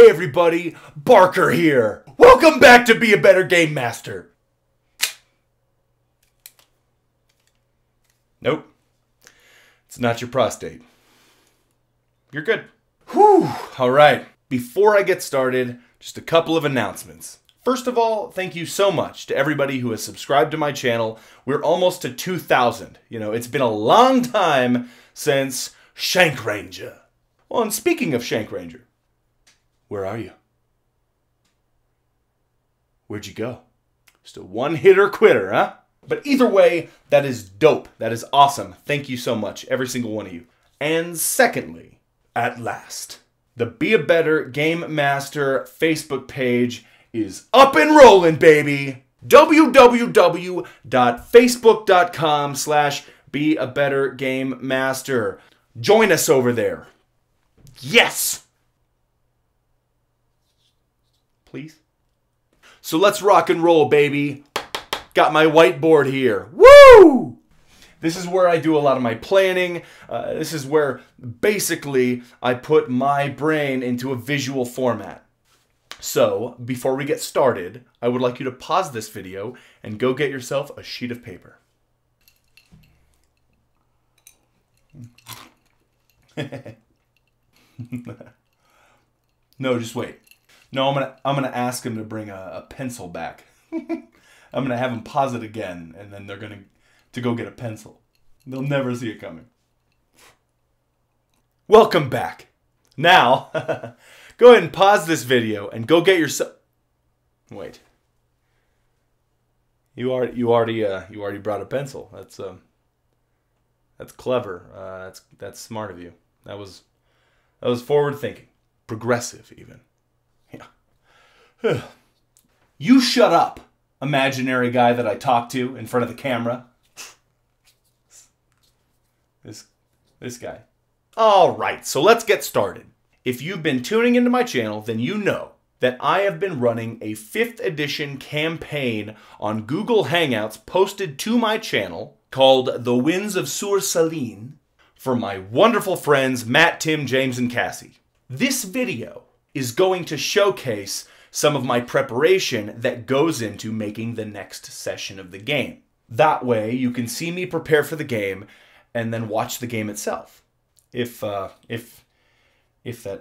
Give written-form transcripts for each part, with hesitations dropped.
Hey everybody, Barker here. Welcome back to Be a Better Game Master. Nope. It's not your prostate. You're good. Whew. Alright. Before I get started, just a couple of announcements. First of all, thank you so much to everybody who has subscribed to my channel. We're almost to 2,000. You know, it's been a long time since Shank Ranger. Well, and speaking of Shank Ranger, where are you? Where'd you go? Just a one-hitter quitter, huh? But either way, that is dope. That is awesome. Thank you so much, every single one of you. And secondly, at last, the Be a Better Game Master Facebook page is up and rolling, baby! www.facebook.com/beabettergamemaster. Join us over there. Yes! Please? So let's rock and roll, baby. Got my whiteboard here. Woo! This is where I do a lot of my planning. This is where basically I put my brain into a visual format. So before we get started, I would like you to pause this video and go get yourself a sheet of paper. No, just wait. No, I'm gonna ask him to bring a pencil back. I'm gonna have him pause it again, and then they're gonna go get a pencil. They'll never see it coming. Welcome back. Now, go ahead and pause this video and go get yourself. Wait. You already brought a pencil. That's clever. That's smart of you. That was forward thinking, progressive even. Yeah. You shut up, imaginary guy that I talk to in front of the camera. This guy. All right, so let's get started. If you've been tuning into my channel, then you know that I have been running a 5th edition campaign on Google Hangouts posted to my channel called the Winds of Sur Salin for my wonderful friends Matt, Tim, James, and Cassie. This video is going to showcase some of my preparation that goes into making the next session of the game. That way you can see me prepare for the game and then watch the game itself. If that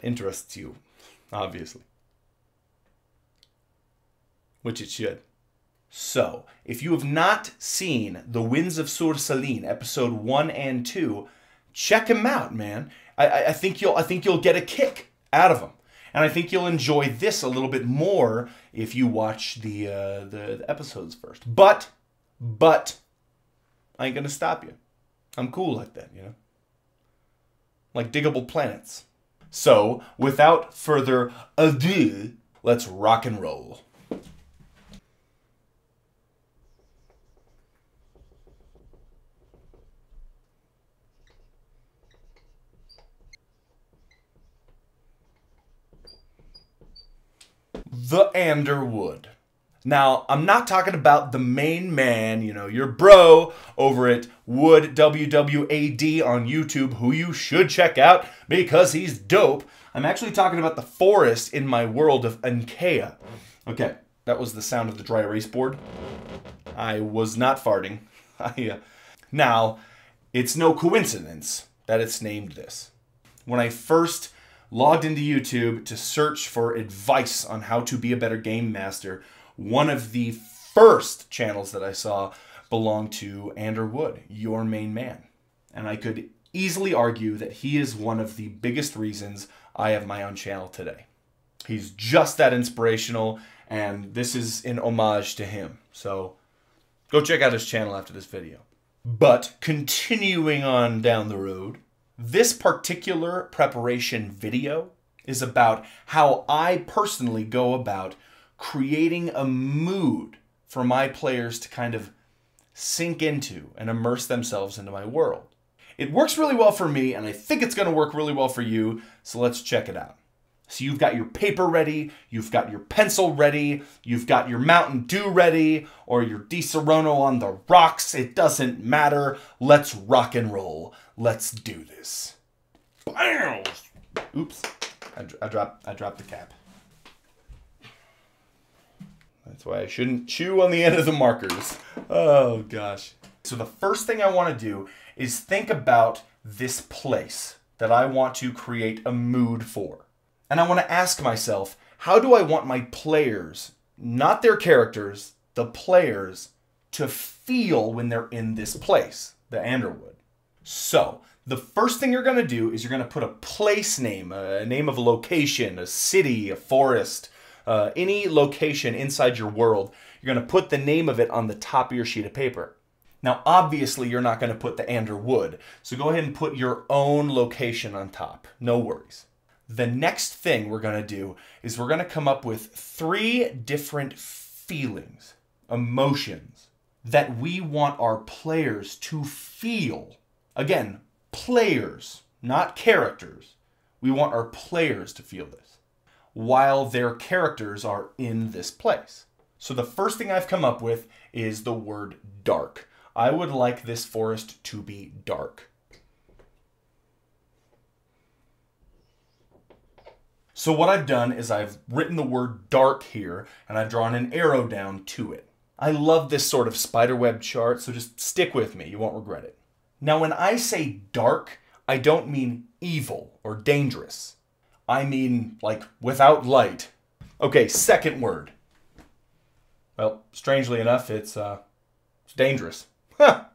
interests you, obviously. Which it should. So, if you have not seen The Winds of Sur Salin, episode 1 and 2, check them out, man. I think you'll get a kick out of them. And I think you'll enjoy this a little bit more if you watch the episodes first. But, I ain't gonna stop you. I'm cool like that, you know? Like Diggable Planets. So, without further ado, let's rock and roll. The Underwood. Now, I'm not talking about the main man, you know, your bro over at Wood WWAD on YouTube, who you should check out because he's dope. I'm actually talking about the forest in my world of Ankea. Okay, that was the sound of the dry erase board. I was not farting. Now, it's no coincidence that it's named this. When I first logged into YouTube to search for advice on how to be a better game master, one of the first channels that I saw belonged to Andrew Wood, your main man. And I could easily argue that he is one of the biggest reasons I have my own channel today. He's just that inspirational, and this is in homage to him. So go check out his channel after this video. But continuing on down the road, this particular preparation video is about how I personally go about creating a mood for my players to kind of sink into and immerse themselves into my world. It works really well for me, and I think it's going to work really well for you, so let's check it out. So you've got your paper ready, you've got your pencil ready, you've got your Mountain Dew ready, or your Di Serono on the rocks. It doesn't matter. Let's rock and roll. Let's do this. Bam! Oops. I dropped the cap. That's why I shouldn't chew on the end of the markers. Oh gosh. So the first thing I want to do is think about this place that I want to create a mood for. And I want to ask myself, how do I want my players, not their characters, the players, to feel when they're in this place, the Underwood? So the first thing you're going to do is you're going to put a place name, a name of a location, a city, a forest, any location inside your world. You're going to put the name of it on the top of your sheet of paper. Now, obviously, you're not going to put the Underwood, so go ahead and put your own location on top. No worries. The next thing we're going to do is we're going to come up with 3 different feelings, emotions, that we want our players to feel. Again, players, not characters. We want our players to feel this while their characters are in this place. So the first thing I've come up with is the word dark. I would like this forest to be dark. So what I've done is I've written the word dark here and I've drawn an arrow down to it. I love this sort of spiderweb chart, so just stick with me, you won't regret it. Now when I say dark, I don't mean evil or dangerous. I mean like without light. Okay, second word. Well, strangely enough, it's dangerous. Huh.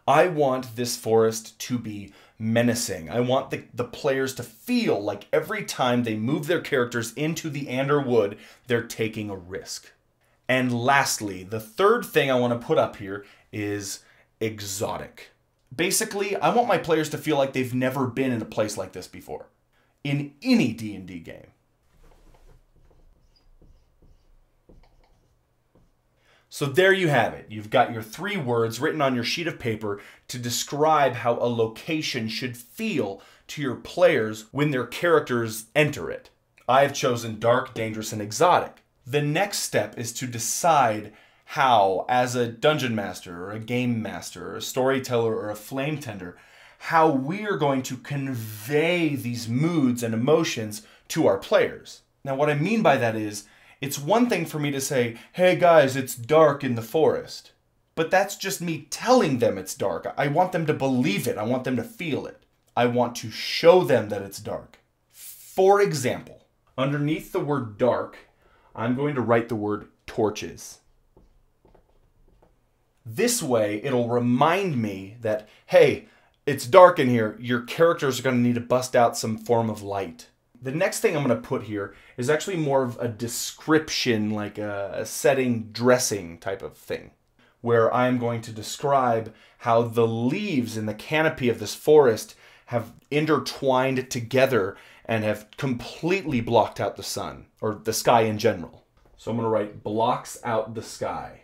I want this forest to be menacing. I want the players to feel like every time they move their characters into the Underwood, they're taking a risk. And lastly, the third thing I want to put up here is exotic. Basically, I want my players to feel like they've never been in a place like this before. In any D&D game. So there you have it. You've got your 3 words written on your sheet of paper to describe how a location should feel to your players when their characters enter it. I have chosen dark, dangerous, and exotic. The next step is to decide how, as a dungeon master, or a game master, or a storyteller, or a flame tender, how we are going to convey these moods and emotions to our players. Now what I mean by that is, it's one thing for me to say, hey guys, it's dark in the forest. But that's just me telling them it's dark. I want them to believe it. I want them to feel it. I want to show them that it's dark. For example, underneath the word dark, I'm going to write the word torches. This way, it'll remind me that, hey, it's dark in here. Your characters are going to need to bust out some form of light. The next thing I'm going to put here is actually more of a description, like a setting dressing type of thing, where I'm going to describe how the leaves in the canopy of this forest have intertwined together and have completely blocked out the sun, or the sky in general. So I'm going to write blocks out the sky.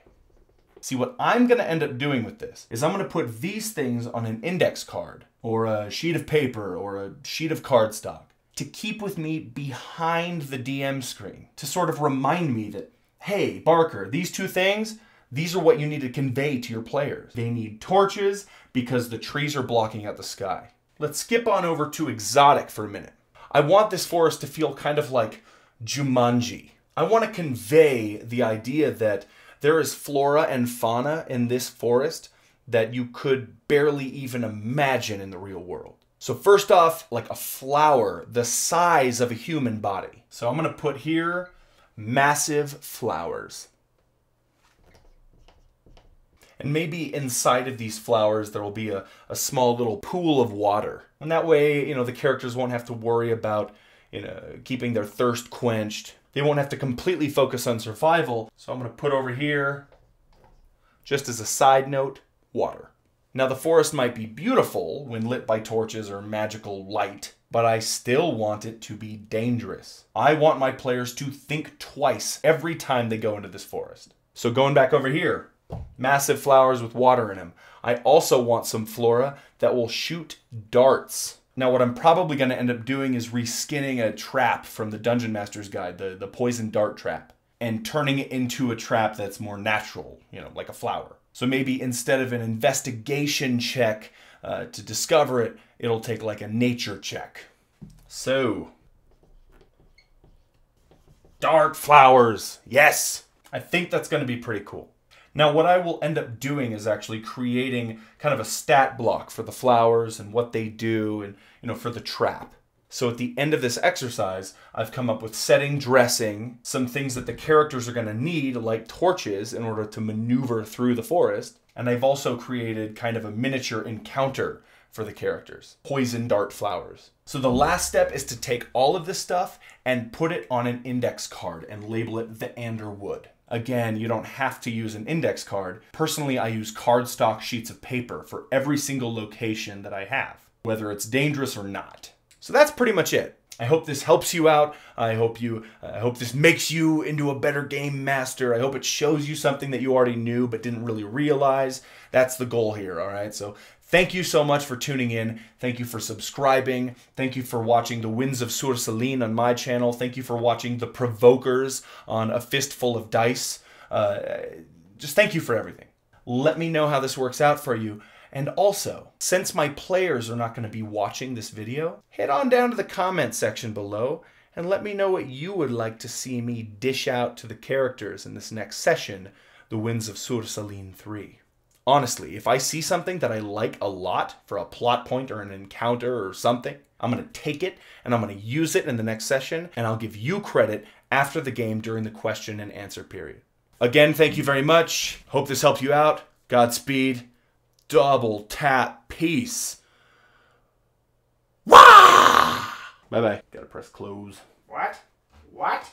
See, what I'm going to end up doing with this is I'm going to put these things on an index card, or a sheet of paper, or a sheet of cardstock, to keep with me behind the DM screen, to sort of remind me that, hey, Barker, these 2 things, these are what you need to convey to your players. They need torches because the trees are blocking out the sky. Let's skip on over to exotic for a minute. I want this forest to feel kind of like Jumanji. I want to convey the idea that there is flora and fauna in this forest that you could barely even imagine in the real world. So first off, like a flower the size of a human body. So I'm going to put here massive flowers. And maybe inside of these flowers there will be a small little pool of water. And that way, the characters won't have to worry about, keeping their thirst quenched. They won't have to completely focus on survival. So I'm going to put over here, just as a side note, water. Now the forest might be beautiful when lit by torches or magical light, but I still want it to be dangerous. I want my players to think twice every time they go into this forest. So going back over here, massive flowers with water in them. I also want some flora that will shoot darts. Now what I'm probably going to end up doing is reskinning a trap from the Dungeon Master's Guide, the poison dart trap, and turning it into a trap that's more natural, like a flower. So maybe instead of an investigation check to discover it, it'll take like a nature check. So dart flowers. Yes, I think that's going to be pretty cool. Now, what I will end up doing is actually creating kind of a stat block for the flowers and what they do and, for the trap. So at the end of this exercise, I've come up with setting, dressing, some things that the characters are going to need, like torches, in order to maneuver through the forest. And I've also created kind of a miniature encounter for the characters. Poison dart flowers. So the last step is to take all of this stuff and put it on an index card and label it the Wood. Again, you don't have to use an index card. Personally, I use cardstock sheets of paper for every single location that I have, whether it's dangerous or not. So that's pretty much it. I hope this helps you out. I hope this makes you into a better game master. I hope it shows you something that you already knew but didn't really realize. That's the goal here, all right? So thank you so much for tuning in. Thank you for subscribing. Thank you for watching the Winds of Sur Salin on my channel. Thank you for watching the Provokers on A Fistful of Dice. Just thank you for everything. Let me know how this works out for you. And also, since my players are not going to be watching this video, head on down to the comment section below and let me know what you would like to see me dish out to the characters in this next session, the Winds of Sur Salin 3. Honestly, if I see something that I like a lot for a plot point or an encounter or something, I'm going to take it and I'm going to use it in the next session, and I'll give you credit after the game during the question and answer period. Again, thank you very much. Hope this helped you out. Godspeed. Double tap. Peace. Wah! Bye-bye. Gotta press close. What? What?